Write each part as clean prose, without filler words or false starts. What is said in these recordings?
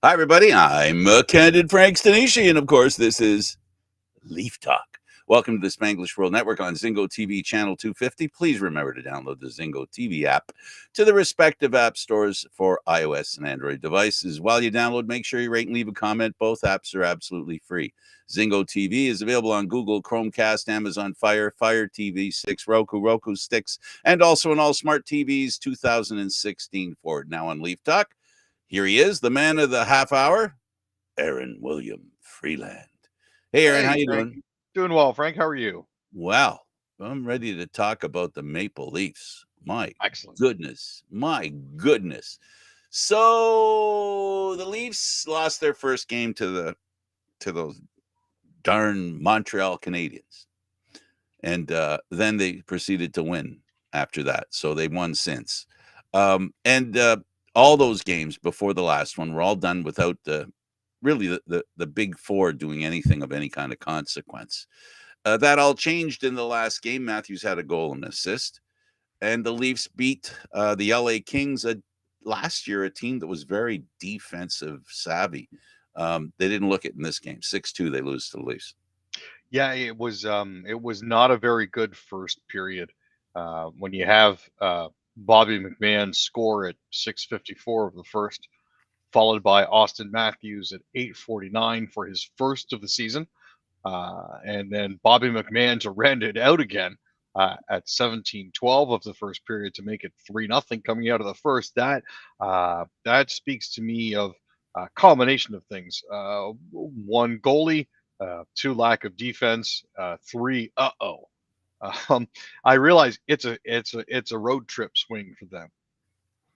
Hi, everybody. I'm Candid Stanisci, and of course, this is Leaf Talk. Welcome to the Spanglish World Network on Zingo TV channel 250. Please remember to download the Zingo TV app to the respective app stores for iOS and Android devices. While you download, make sure you rate and leave a comment. Both apps are absolutely free. Zingo TV is available on Google, Chromecast, Amazon Fire, Fire TV 6, Roku Sticks, and also on all smart TVs 2016 forward. Now on Leaf Talk, here he is, the man of the half hour, Aaron William Freeland. Hey, Aaron, how Hey, you Frank. doing? Doing well, Frank. How are you? Well, I'm ready to talk about the Maple Leafs. My Excellent. goodness. My goodness. So the Leafs lost their first game to those darn Montreal Canadiens. And then they proceeded to win after that. So they won since. And all those games before the last one were all done without the big four doing anything of any kind of consequence. That all changed in the last game. Matthews had a goal and assist, and the Leafs beat the LA Kings last year, a team that was very defensive savvy. They didn't look it in this game. 6-2, they lose to the Leafs. Yeah, it was not a very good first period. When you have Bobby McMahon score at 6:54 of the first, followed by Austin Matthews at 8:49 for his first of the season, and then Bobby McMahon to round it out again at 17:12 of the first period to make it 3-0 coming out of the first. That speaks to me of a combination of things. One, goalie. Two, lack of defense. Three, um, I realize it's a road trip swing for them.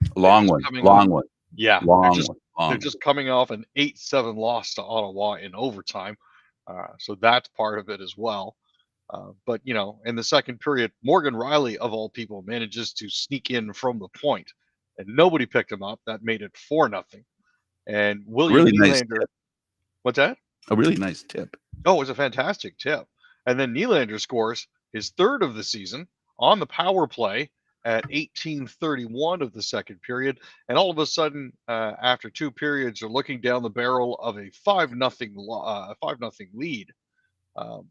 They're Long just one, coming off. long one, Yeah, they're long just one, they're long one. just coming off an 8-7 loss to Ottawa in overtime. So that's part of it as well. But in the second period, Morgan Riley of all people manages to sneak in from the point, and nobody picked him up. That made it 4-0. And William Really nice Nylander, tip. what's that? A really nice tip. Oh, it was a fantastic tip. And then Nylander scores his third of the season on the power play at 18:31 of the second period. And all of a sudden, after two periods, are looking down the barrel of a 5-0 lead. Um,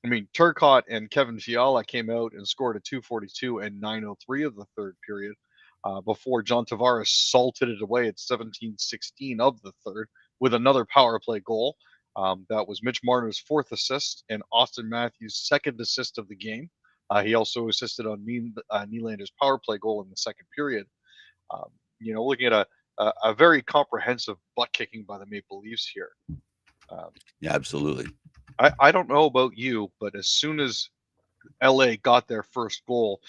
Turcotte and Kevin Fiala came out and scored a 2:42 and 9:03 of the third period before John Tavares salted it away at 17:16 of the third with another power play goal. That was Mitch Marner's fourth assist and Austin Matthews' second assist of the game. He also assisted on Nylander's power play goal in the second period. Looking at a very comprehensive butt kicking by the Maple Leafs here. Yeah, absolutely. I don't know about you, but as soon as LA got their first goal,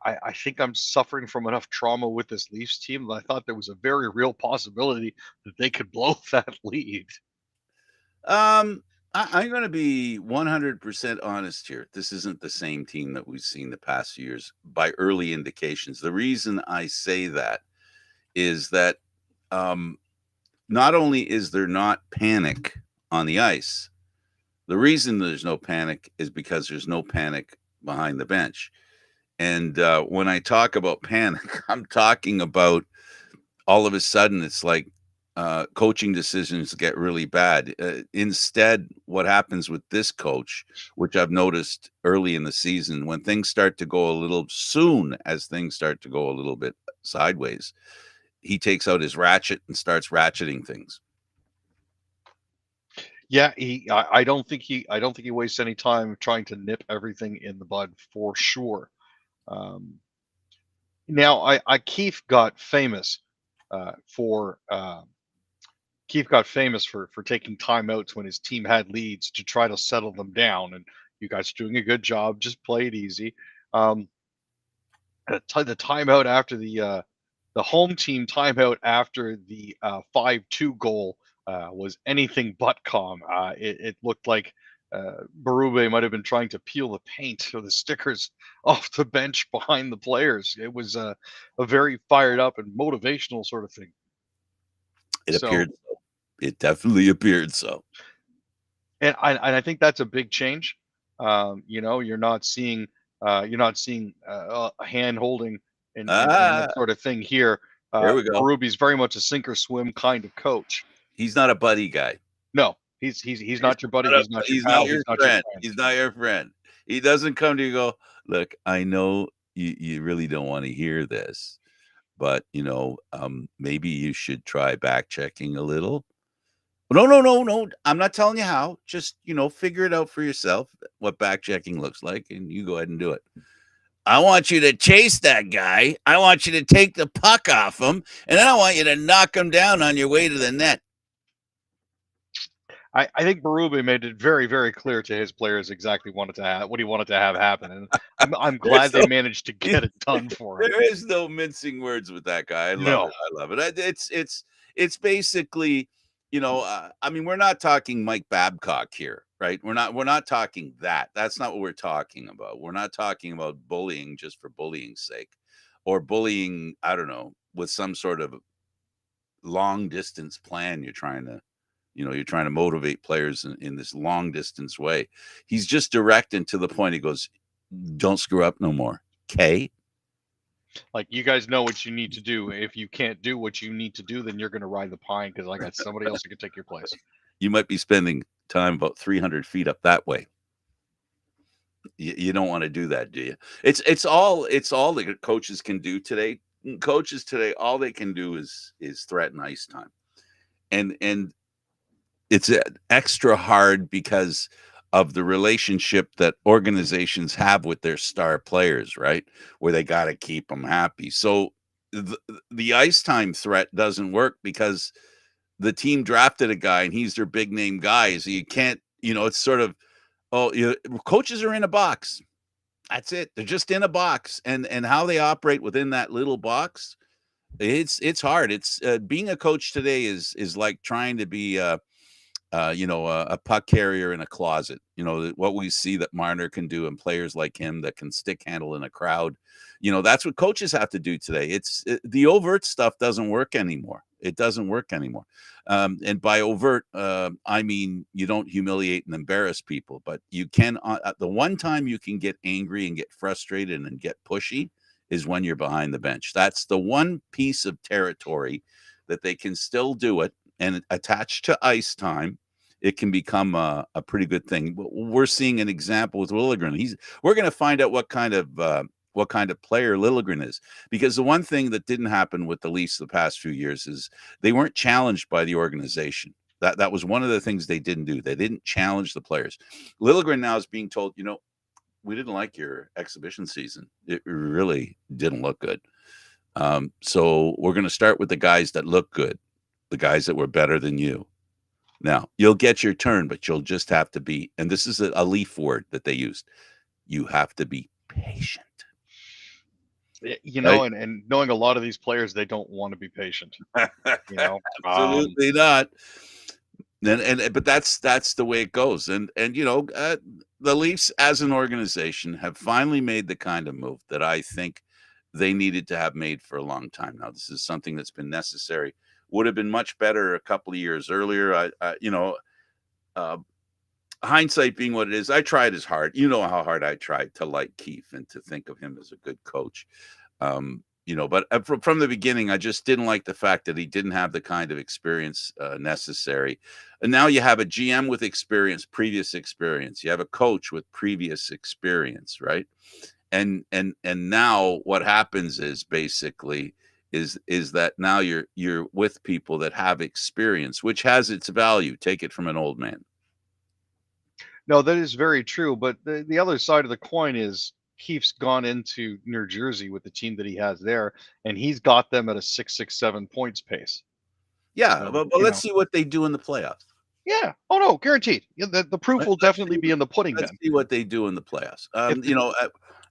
I think I'm suffering from enough trauma with this Leafs team that I thought there was a very real possibility that they could blow that lead. I'm going to be 100% honest here. This isn't the same team that we've seen the past few years by early indications. The reason I say that is that not only is there not panic on the ice, the reason there's no panic is because there's no panic behind the bench. And when I talk about panic, I'm talking about all of a sudden it's like coaching decisions get really bad. Instead, what happens with this coach, which I've noticed early in the season, when things start to go a little soon as things start to go a little bit sideways, he takes out his ratchet and starts ratcheting things. Yeah, I don't think he wastes any time trying to nip everything in the bud for sure. Um, Now, Keith got famous for taking timeouts when his team had leads to try to settle them down. And you guys are doing a good job. Just play it easy. Um, the timeout after the home team timeout after the 5-2 goal was anything but calm. It looked like Berube might have been trying to peel the paint or the stickers off the bench behind the players. It was a very fired up and motivational sort of thing. It So, appeared so. It definitely appeared so. and I think that's a big change. You're not seeing a hand holding and Ah, that sort of thing here. there we go. Berube's very much a sink or swim kind of coach. He's not a buddy guy. No, he's not your buddy. He's not your He's not pal. your He's not your friend. friend. He's not your friend. He doesn't come to you and go, look, I know you really don't want to hear this, but maybe you should try back checking a little. No, no, no, no. I'm not telling you how. Just, figure it out for yourself what back checking looks like, and you go ahead and do it. I want you to chase that guy. I want you to take the puck off him, and then I want you to knock him down on your way to the net. I think Berube made it very, very clear to his players exactly what he wanted to have happen, and I'm glad they managed to get it done for him. There is no mincing words with that guy. I love it. I love it. It's basically, we're not talking Mike Babcock here, right? We're not talking that. That's not what we're talking about. We're not talking about bullying just for bullying's sake, or bullying, I don't know, with some sort of long distance plan you're trying to motivate players in this long distance way. He's just direct and to the point. He goes, don't screw up no more. Okay. Like, you guys know what you need to do. If you can't do what you need to do, then you're going to ride the pine because I got somebody else who can take your place. You might be spending time about 300 feet up that way. You don't want to do that, do you? It's all the coaches can do today. Coaches today, all they can do is threaten ice time. And it's extra hard because of the relationship that organizations have with their star players, right? Where they got to keep them happy. So the ice time threat doesn't work because the team drafted a guy and he's their big name guy. So you can't, it's sort of, coaches are in a box. That's it. They're just in a box, and how they operate within that little box, it's hard. It's being a coach today is like trying to be a puck carrier in a closet. What we see that Marner can do, and players like him that can stick handle in a crowd. That's what coaches have to do today. The overt stuff doesn't work anymore. It doesn't work anymore. And by overt, I mean you don't humiliate and embarrass people, but you can. The one time you can get angry and get frustrated and get pushy is when you're behind the bench. That's the one piece of territory that they can still do it, and attached to ice time, it can become a pretty good thing. We're seeing an example with Liljegren. We're going to find out what kind of player Liljegren is, because the one thing that didn't happen with the Leafs the past few years is they weren't challenged by the organization. That was one of the things they didn't do. They didn't challenge the players. Liljegren now is being told, we didn't like your exhibition season. It really didn't look good. So we're going to start with the guys that look good, the guys that were better than you. Now, you'll get your turn, but you'll just have to be, and this is a Leaf word that they used, you have to be patient. Right? And knowing a lot of these players, they don't want to be patient. Absolutely not. But that's the way it goes. And the Leafs as an organization have finally made the kind of move that I think they needed to have made for a long time now. This is something that's been necessary. Would have been much better a couple of years earlier. Hindsight being what it is, I tried as hard. You know how hard I tried to like Keefe and to think of him as a good coach. But from the beginning, I just didn't like the fact that he didn't have the kind of experience necessary. And now you have a GM with experience, previous experience. You have a coach with previous experience, right? And now what happens is basically is that now you're with people that have experience, which has its value. Take it from an old man. No, that is very true. But the other side of the coin is Keefe's gone into New Jersey with the team that he has there, and he's got them at a 6-7 points pace. Yeah, so, but let's see what they do in the playoffs. Yeah. Oh no, guaranteed. The proof will definitely be in the pudding. Let's see what they do in the playoffs.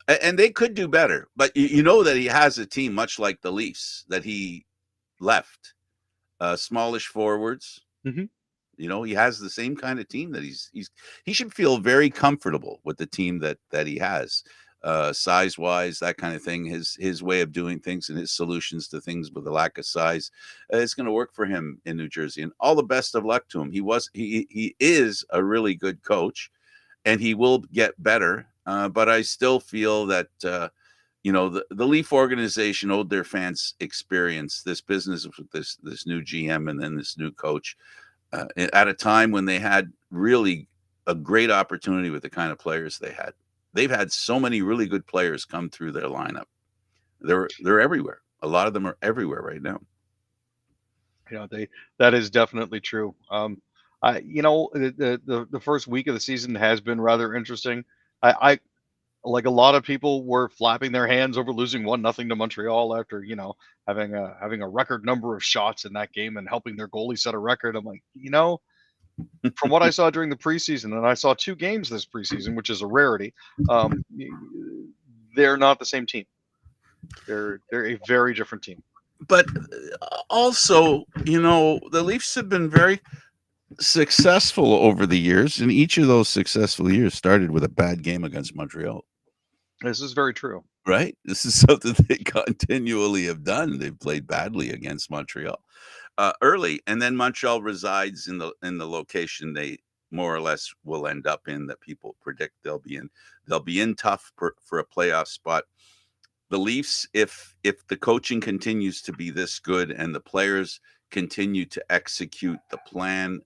And they could do better, but you know that he has a team much like the Leafs that he left, smallish forwards. Mm-hmm. He has the same kind of team that he should feel very comfortable with the team that he has, size wise, that kind of thing. His way of doing things and his solutions to things with a lack of size is going to work for him in New Jersey. And all the best of luck to him. He is a really good coach, and he will get better. But I still feel that the Leaf organization owed their fans experience this business with this new GM and then this new coach at a time when they had really a great opportunity with the kind of players they had. They've had so many really good players come through their lineup. They're everywhere. A lot of them are everywhere right now. They that is definitely true. The first week of the season has been rather interesting. I like a lot of people were flapping their hands over losing 1-0 to Montreal after having a record number of shots in that game and helping their goalie set a record. I'm like, from what I saw during the preseason, and I saw 2 games this preseason, which is a rarity, they're not the same team. They're a very different team. But also, the Leafs have been very successful over the years, and each of those successful years started with a bad game against Montreal. This is very true. Right? This is something they continually have done. They've played badly against Montreal early, and then Montreal resides in the location they more or less will end up in that people predict they'll be in. They'll be in tough for a playoff spot. The Leafs, if the coaching continues to be this good and the players continue to execute the plan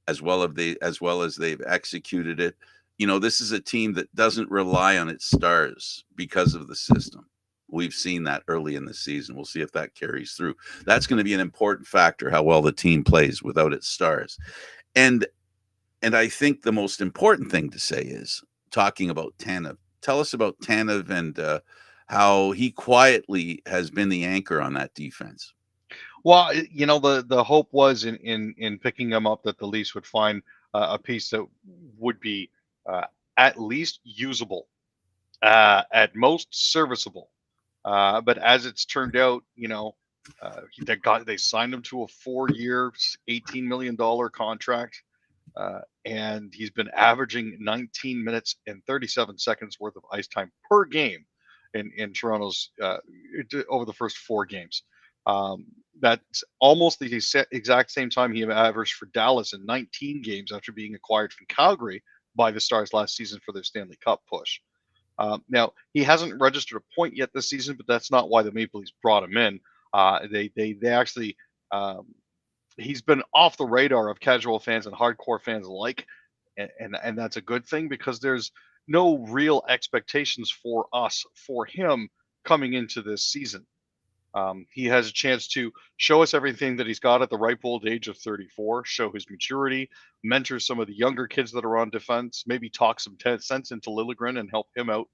as well as they've executed it, this is a team that doesn't rely on its stars because of the system. We've seen that early in the season. We'll see if that carries through. That's going to be an important factor, how well the team plays without its stars. And I think the most important thing to say is talking about Tanev. Tell us about Tanev and how he quietly has been the anchor on that defense. Well, the hope was in picking him up that the Leafs would find a piece that would be at least usable, at most serviceable. But as it's turned out, they signed him to a 4-year, $18 million contract, and he's been averaging 19 minutes and 37 seconds worth of ice time per game in Toronto's over the first 4 games. That's almost the exact same time he averaged for Dallas in 19 games after being acquired from Calgary by the Stars last season for their Stanley Cup push. Now, he hasn't registered a point yet this season, but that's not why the Maple Leafs brought him in. They actually he's been off the radar of casual fans and hardcore fans alike, and that's a good thing because there's no real expectations for him coming into this season. He has a chance to show us everything that he's got at the ripe old age of 34, show his maturity, mentor some of the younger kids that are on defense, maybe talk some sense into Liljegren and help him out.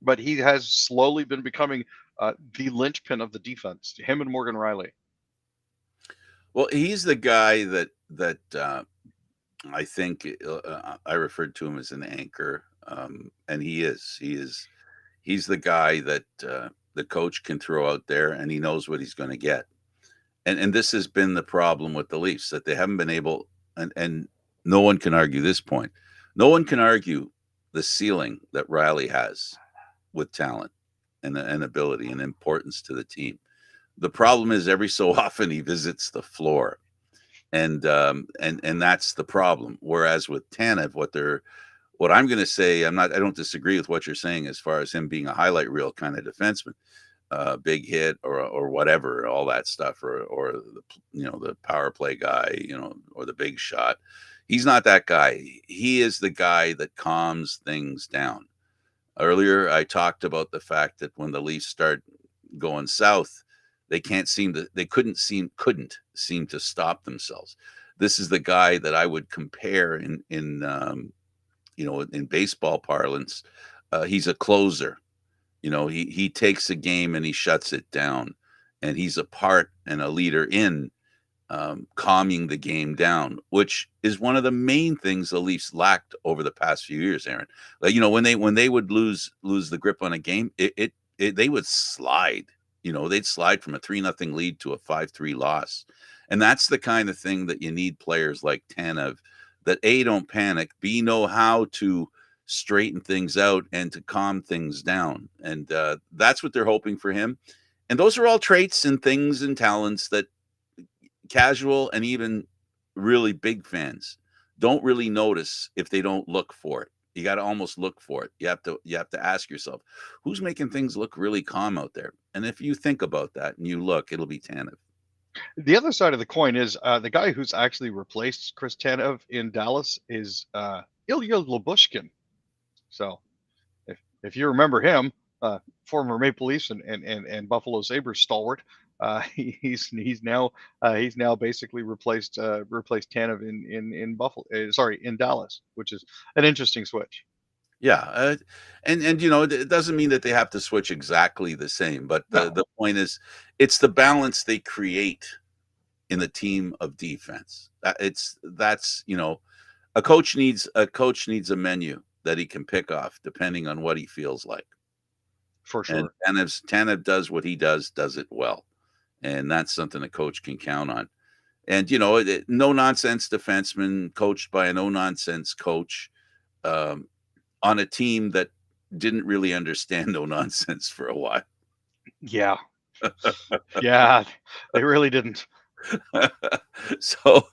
But he has slowly been becoming the linchpin of the defense, him and Morgan Riley. Well, he's the guy that I think I referred to him as an anchor, and he is. He's the guy that the coach can throw out there, and he knows what he's going to get. And this has been the problem with the Leafs, that they haven't been able, and no one can argue this point. No one can argue the ceiling that Riley has with talent and ability and importance to the team. The problem is every so often he visits the floor, and that's the problem. Whereas with Tanev, what I'm going to say, I don't disagree with what you're saying as far as him being a highlight reel kind of defenseman, big hit or whatever, all that stuff, or the power play guy, or the big shot. He's not that guy. He is the guy that calms things down. Earlier, I talked about the fact that when the Leafs start going south, they couldn't seem to stop themselves. This is the guy that I would compare in baseball parlance. He's a closer. He takes a game and he shuts it down, and he's a part and a leader in calming the game down, which is one of the main things the Leafs lacked over the past few years, Aaron. Like, when they would lose the grip on a game, they would slide. They'd slide from a 3-0 lead to a 5-3 loss. And that's the kind of thing that you need players like Tanev that A, don't panic, B, know how to straighten things out and to calm things down. And that's what they're hoping for him. And those are all traits and things and talents that casual and even really big fans don't really notice if they don't look for it. You got to almost look for it. You have to ask yourself, who's making things look really calm out there? And if you think about that and you look, it'll be Tanev. The other side of the coin is the guy who's actually replaced Chris Tanev in Dallas is Ilya Lobushkin. So if you remember him, former Maple Leafs and Buffalo Sabres stalwart, he's now basically replaced Tanev in Buffalo. Sorry, in Dallas, which is an interesting switch. Yeah, and it doesn't mean that they have to switch exactly the same, but No, the point is, it's the balance they create in the team of defense. That's a coach needs a menu that he can pick off depending on what he feels like. for And sure. Tanev does what he does it well, and that's something a coach can count on. And no nonsense defenseman coached by a no nonsense coach. Um, on a team that didn't really understand no nonsense for a while. Yeah, yeah, they really didn't. so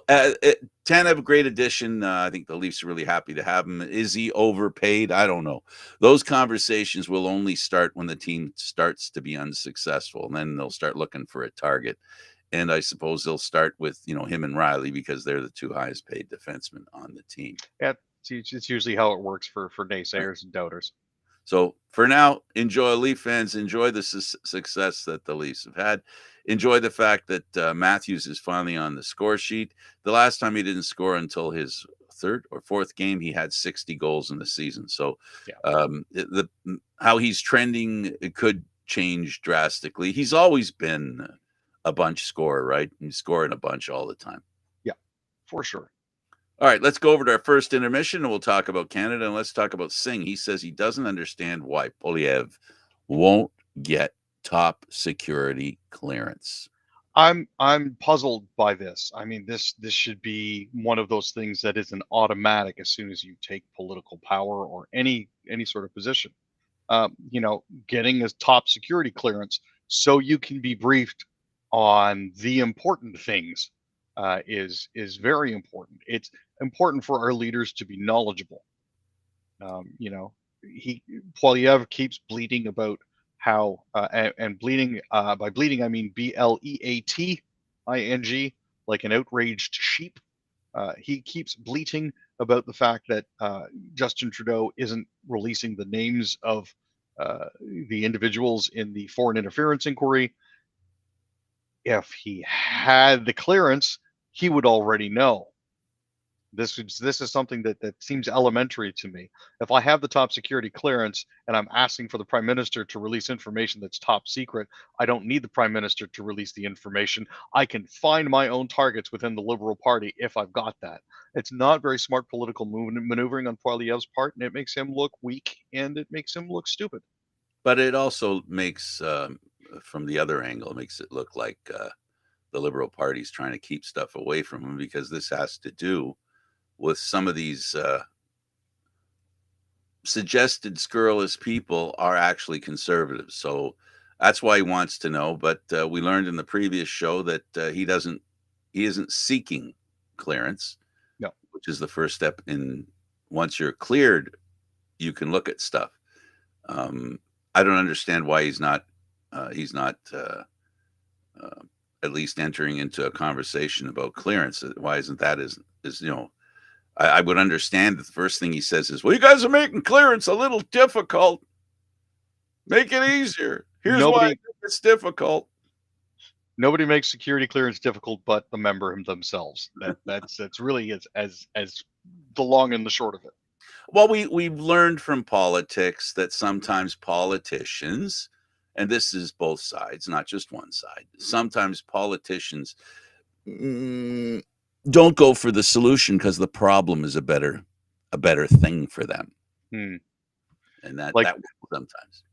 Tanev, a great addition. I think the Leafs are really happy to have him. Is he overpaid? I don't know. Those conversations will only start when the team starts to be unsuccessful, and then they'll start looking for a target. And I suppose they'll start with him and Riley because they're the two highest paid defensemen on the team. Yeah, it's usually how it works for Right. naysayers and doubters. So for now, enjoy, Leaf fans. Enjoy the success that the Leafs have had. Enjoy the fact that Matthews is finally on the score sheet. The last time he didn't score until his third or fourth game, he had 60 goals in the season. So Yeah. how he's trending, it could change drastically. He's always been a bunch scorer, right? He's scoring a bunch all the time. Yeah, for sure. All right, let's go over to our first intermission and we'll talk about Canada, and let's talk about Singh. He says he doesn't understand why Polyev won't get top security clearance. I'm puzzled by this. I mean, this should be one of those things that is an automatic as soon as you take political power or any sort of position. Getting a top security clearance so you can be briefed on the important things is very important. It's important for our leaders to be knowledgeable. He Poilievre keeps bleating about how and bleeding by bleeding I mean BLEATING, like an outraged sheep. He keeps bleating about the fact that Justin Trudeau isn't releasing the names of the individuals in the foreign interference inquiry. If he had the clearance, he would already know. This is something that seems elementary to me. If I have the top security clearance and I'm asking for the prime minister to release information that's top secret, I don't need the prime minister to release the information. I can find my own targets within the Liberal Party if I've got that. It's not very smart political maneuvering on Poilievre's part, and it makes him look weak and it makes him look stupid. But it also makes, from the other angle, it makes it look like the Liberal Party's trying to keep stuff away from him, because this has to do with some of these suggested scurrilous people are actually conservatives. So that's why he wants to know. But we learned in the previous show that he isn't seeking clearance, No. which is the first step in. Once you're cleared, you can look at stuff. I don't understand why he's not at least entering into a conversation about clearance. Why isn't that as I would understand that the first thing he says is, well, you guys are making clearance a little difficult. Make it easier. Here's why I think it's difficult. Nobody makes security clearance difficult but the member themselves. That's really as the long and the short of it. Well, we've learned from politics that sometimes politicians, and this is both sides, not just one side, sometimes politicians don't go for the solution because the problem is a better thing for them. Hmm. And that sometimes.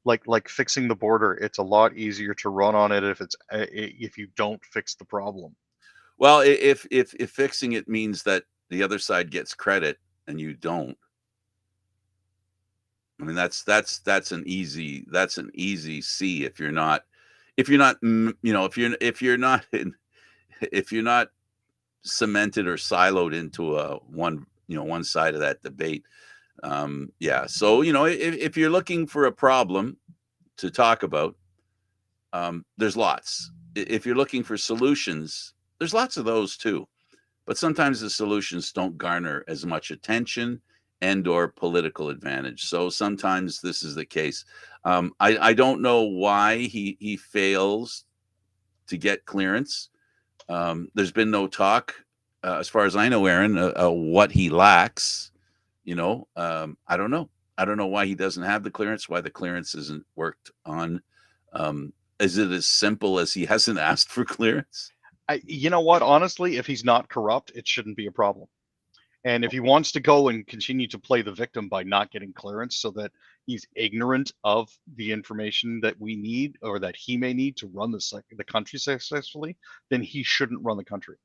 Like fixing the border, it's a lot easier to run on it if you don't fix the problem. Well, if fixing it means that the other side gets credit and you don't, I mean that's an easy C if you're not if you're not cemented or siloed into a one side of that debate. Yeah. So, if you're looking for a problem to talk about, there's lots. If you're looking for solutions, there's lots of those too. But sometimes the solutions don't garner as much attention and or political advantage. So sometimes this is the case. I don't know why he fails to get clearance. There's been no talk, as far as I know, Aaron, what he lacks. I don't know. I don't know why he doesn't have the clearance, why the clearance isn't worked on. Is it as simple as he hasn't asked for clearance? You know what? Honestly, if he's not corrupt, it shouldn't be a problem. And if he wants to go and continue to play the victim by not getting clearance so that he's ignorant of the information that we need or that he may need to run the country successfully, then he shouldn't run the country.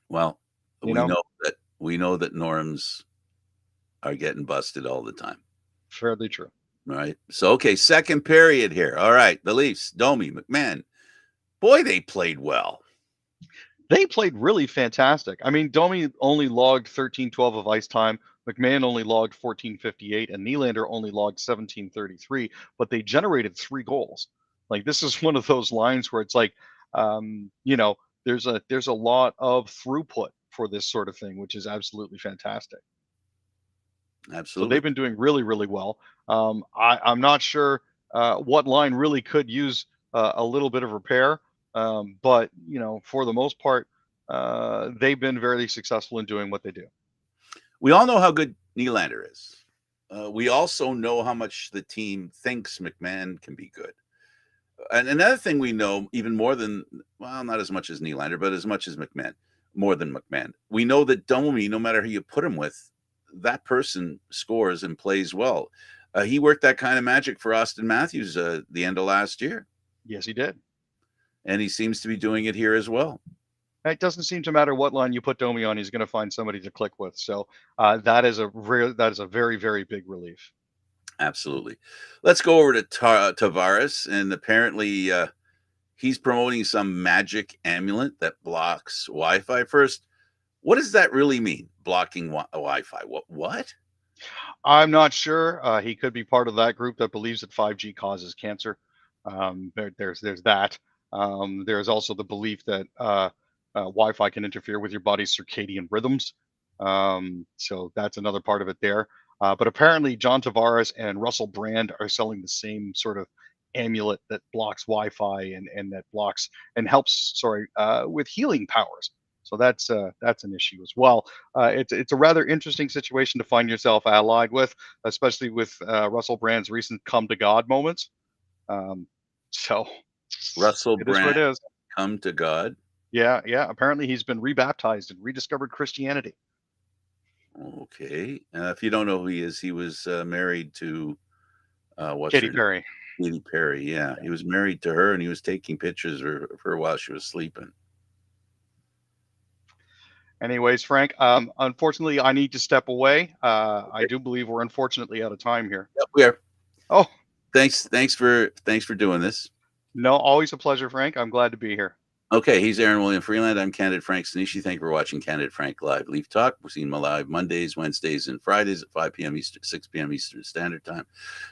Well, You we know, know that norms are getting busted all the time. fairly true. All right. So, okay, second period here. All right. The Leafs, Domi, McMahon. Boy, they played well. They played really fantastic. I mean, Domi only logged 13:12 of ice time. McMahon only logged 14:58, and Nylander only logged 17:33. But they generated 3 goals. Like, this is one of those lines where it's like, there's a lot of throughput for this sort of thing, which is absolutely fantastic. So Absolutely. they've been doing really, really well. I'm not sure what line really could use a little bit of repair, but for the most part, they've been very successful in doing what they do. We all know how good Nylander is. We also know how much the team thinks McMahon can be good. And another thing we know, even more than, well, not as much as Nylander, but as much as McMahon, more than McMahon, we know that Domi, no matter who you put him with, that person scores and plays well. He worked that kind of magic for Austin Matthews the end of last year. Yes, he did. And he seems to be doing it here as well. It doesn't seem to matter what line you put Domi on; he's going to find somebody to click with. So that is a very, very big relief. Absolutely. Let's go over to Tavares, and apparently he's promoting some magic amulet that blocks Wi-Fi. First, what does that really mean? Blocking Wi-Fi? What? I'm not sure. He could be part of that group that believes that 5G causes cancer. There's that. There's also the belief that Wi-Fi can interfere with your body's circadian rhythms. So that's another part of it there. But apparently, John Tavares and Russell Brand are selling the same sort of amulet that blocks Wi-Fi and that blocks and helps, with healing powers. So that's an issue as well. It's a rather interesting situation to find yourself allied with, especially with Russell Brand's recent "come to God" moments. So Russell it is what Brand, it is. come to God. Yeah, yeah. Apparently, he's been rebaptized and rediscovered Christianity. Okay. If you don't know who he is, he was married to what's Katy her name? Perry. Katy Perry. Yeah, he was married to her, and he was taking pictures of her while she was sleeping. Anyways, Frank, unfortunately, I need to step away. I do believe we're unfortunately out of time here. Yep, we are. Oh, Thanks for doing this. no, always a pleasure, Frank. I'm glad to be here. Okay, he's Aaron William Freeland. I'm Candid Frank Stanisci. Thank you for watching Candid Frank Live Leaf Talk. We're seeing him live Mondays, Wednesdays, and Fridays at 5 p.m. Eastern, 6 p.m. Eastern Standard Time.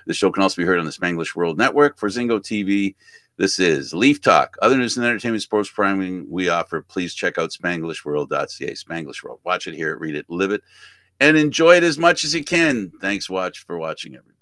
This show can also be heard on the Spanglish World Network. For Zingo TV, this is Leaf Talk. Other news and entertainment, sports programming we offer, please check out SpanglishWorld.ca. Spanglish World. Watch it, hear it, read it, live it, and enjoy it as much as you can. Thanks for watching, everybody.